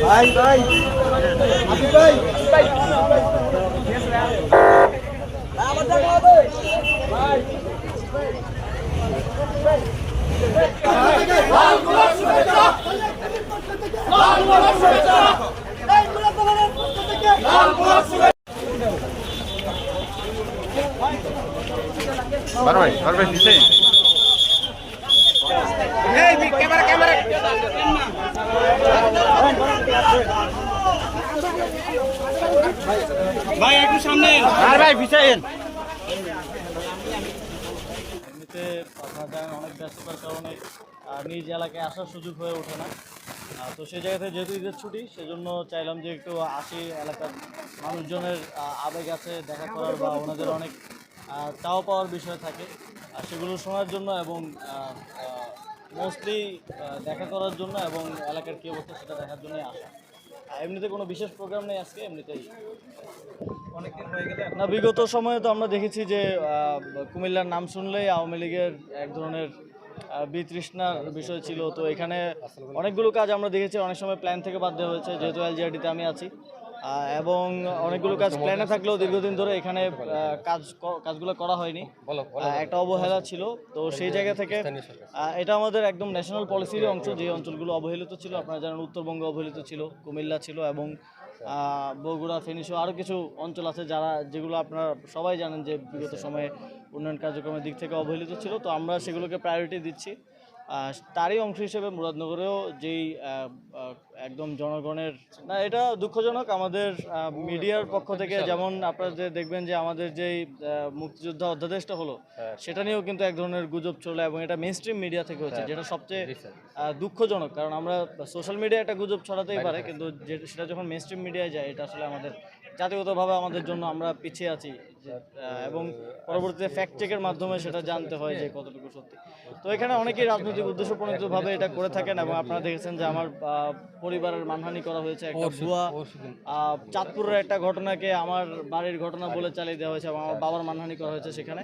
ভাই ভাই ভাই আমার দেখা হবে ভাই Barbe, dice. Cámara, cámara. ভাই একটু সামনে আর ভাই পিছায়েন। এমনিতে আপনারা জানেন অনেক ব্যস্ততার কারণে নিজ এলাকায় আসার সুযোগ হয়ে ওঠে না। তো সেই জায়গা থেকে যেহেতু ঈদের ছুটি সেজন্য চাইলাম যে একটু আসি, এলাকার মানুষজনের আবেগ আছে দেখা করার বা ওনাদের অনেক চাওয়া পাওয়ার বিষয় থাকে সেগুলো শোনার জন্য এবং মোস্টলি দেখা করার জন্য এবং এলাকার কী অবস্থা সেটা দেখার জন্যই আসা। এমনিতে কোনো বিশেষ প্রোগ্রাম নেই আজকে, এমনিতেই অনেকদিন হয়ে গেলে না। বিগত সময়ে তো আমরা দেখেছি যে কুমিল্লার নাম শুনলেই আওয়ামী লীগের এক ধরনের বিতৃষ্ণার বিষয় ছিল। তো এখানে অনেকগুলো কাজ আমরা দেখেছি অনেক সময় প্ল্যান থেকে বাদ দেওয়া হয়েছে, যেহেতু এলজিআরডিতে আমি আছি, এবং অনেকগুলো কাজ প্ল্যানে থাকলেও দীর্ঘদিন ধরে এখানে কাজগুলো করা হয়নি, একটা অবহেলা ছিল। তো সেই জায়গা থেকে এটা আমাদের একদম ন্যাশনাল পলিসির অংশ। যে অঞ্চলগুলো অবহেলিত ছিল, আপনারা জানেন উত্তরবঙ্গ অবহেলিত ছিল, কুমিল্লা ছিল, এবং বগুড়া, ফেনী সহ আরও কিছু অঞ্চল আছে যেগুলো আপনারা সবাই জানেন যে বিগত সময়ে উন্নয়ন কার্যক্রমের দিক থেকে অবহেলিত ছিল। তো আমরা সেগুলোকে প্রায়োরিটি দিচ্ছি। তারই অংশ হিসেবে মুরাদনগরেও যেই একদম জনগণের না, এটা দুঃখজনক আমাদের মিডিয়ার পক্ষ থেকে, যেমন আপনারা যে দেখবেন যে আমাদের যেই মুক্তিযোদ্ধা অধ্যাদেশটা হলো সেটা নিয়েও কিন্তু এক ধরনের গুজব চলে, এবং এটা মেইন স্ট্রিম মিডিয়া থেকে হচ্ছে, যেটা সবচেয়ে দুঃখজনক। কারণ আমরা সোশ্যাল মিডিয়া একটা গুজব ছড়াতেই পারে, কিন্তু সেটা যখন মেইন স্ট্রিম মিডিয়ায় যায় এটা আসলে আমাদের জাতিগতভাবে আমাদের জন্য আমরা পিছিয়ে আছি, এবং পরবর্তীতে ফ্যাক্ট চেকের মাধ্যমে সেটা জানতে হয় যে কতটুকু সত্যি। তো এখানে অনেকেই রাজনৈতিক উদ্দেশ্যপ্রণোদিতভাবে এটা করে থাকেন, এবং আপনারা দেখেছেন যে আমার পরিবারের মানহানি করা হয়েছে, একটা ভুয়া চাঁদপুরের একটা ঘটনাকে আমার বাড়ির ঘটনা বলে চালিয়ে দেওয়া হয়েছে, এবং আমার বাবার মানহানি করা হয়েছে সেখানে।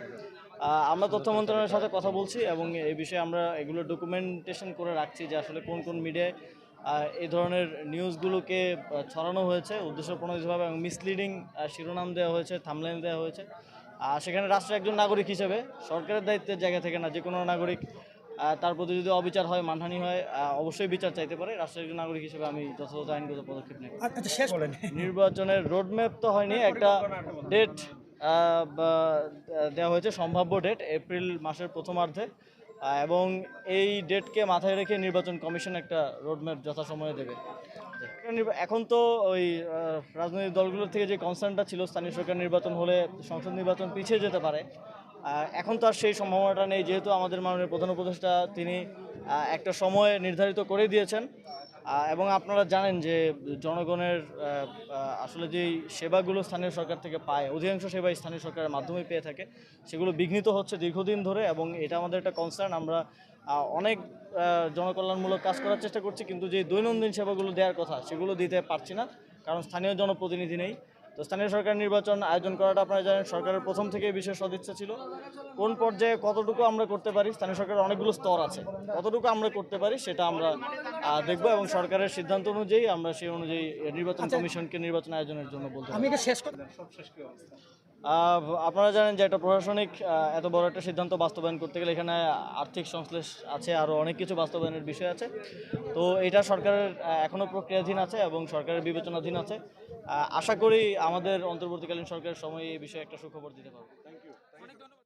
আমরা তথ্য মন্ত্রণালয়ের সাথে কথা বলছি, এবং এই বিষয়ে আমরা এগুলো ডকুমেন্টেশন করে রাখছি যে আসলে কোন কোন মিডিয়ায় এই ধরনের নিউজগুলোকে ছড়ানো হয়েছে উদ্দেশ্যপ্রণোদিতভাবে, এবং মিসলিডিং শিরোনাম দেওয়া হয়েছে, থাম্বনেল দেওয়া হয়েছে। সেখানে রাষ্ট্রের একজন নাগরিক হিসেবে সরকারের দায়িত্বের জায়গা থেকে না, যে কোনো নাগরিক তার প্রতি যদি অবিচার হয়, মানহানি হয়, অবশ্যই বিচার চাইতে পারে। রাষ্ট্রের একজন নাগরিক হিসেবে আমি যথাযথ আইনগত পদক্ষেপ নেব। শেষ বলেন। নির্বাচনের রোডম্যাপ তো হয়নি, একটা ডেট দেওয়া হয়েছে, সম্ভাব্য ডেট এপ্রিল মাসের প্রথমার্ধে, এবং এই ডেটকে মাথায় রেখে নির্বাচন কমিশন একটা রোডম্যাপ যথাসময়ে দেবে। এখন তো ওই রাজনৈতিক দলগুলোর থেকে যে কনসার্নটা ছিল স্থানীয় সরকার নির্বাচন হলে সংসদ নির্বাচন পিছিয়ে যেতে পারে, এখন তো আর সেই সম্ভাবনাটা নেই, যেহেতু আমাদের মাননীয় প্রধান উপদেষ্টা তিনি একটা সময় নির্ধারিত করে দিয়েছেন, এবং আপনারা জানেন যে জনগণের আসলে যেই সেবাগুলো স্থানীয় সরকার থেকে পায়, অধিকাংশ সেবাই স্থানীয় সরকারের মাধ্যমে পেয়ে থাকে, সেগুলো বিঘ্নিত হচ্ছে দীর্ঘদিন ধরে, এবং এটা আমাদের একটা কনসার্ন। আমরা অনেক জনকল্যাণমূলক কাজ করার চেষ্টা করছি, কিন্তু যে দৈনন্দিন সেবাগুলো দেওয়ার কথা সেগুলো দিতে পারছি না, কারণ স্থানীয় জনপ্রতিনিধি নেই। তো স্থানীয় সরকার নির্বাচন আয়োজন করাটা আপনারা জানেন সরকারের প্রথম থেকেই বিশেষ সদিচ্ছা ছিল। কোন পর্যায়ে কতটুকু আমরা করতে পারি, স্থানীয় সরকারের অনেকগুলো স্তর আছে, কতটুকু আমরা করতে পারি সেটা আমরা দেখব, এবং সরকারের সিদ্ধান্ত অনুযায়ী আমরা সেই অনুযায়ী নির্বাচন কমিশনকে নির্বাচন আয়োজনের জন্য বলতে আমি শেষ করে সব শেষ কি অবস্থা? আপনারা জানেন যে একটা প্রশাসনিক এত বড় একটা সিদ্ধান্ত বাস্তবায়ন করতে গেলে এখানে আর্থিক সংশ্লেষ আছে, আরও অনেক কিছু বাস্তবায়নের বিষয় আছে। তো এটা সরকারের এখনও প্রক্রিয়াধীন আছে এবং সরকারের বিবেচনাধীন আছে। আশা করি আমাদের অন্তর্বর্তীকালীন সরকারের সময় এই বিষয়ে একটা সুখবর দিতে পারবো।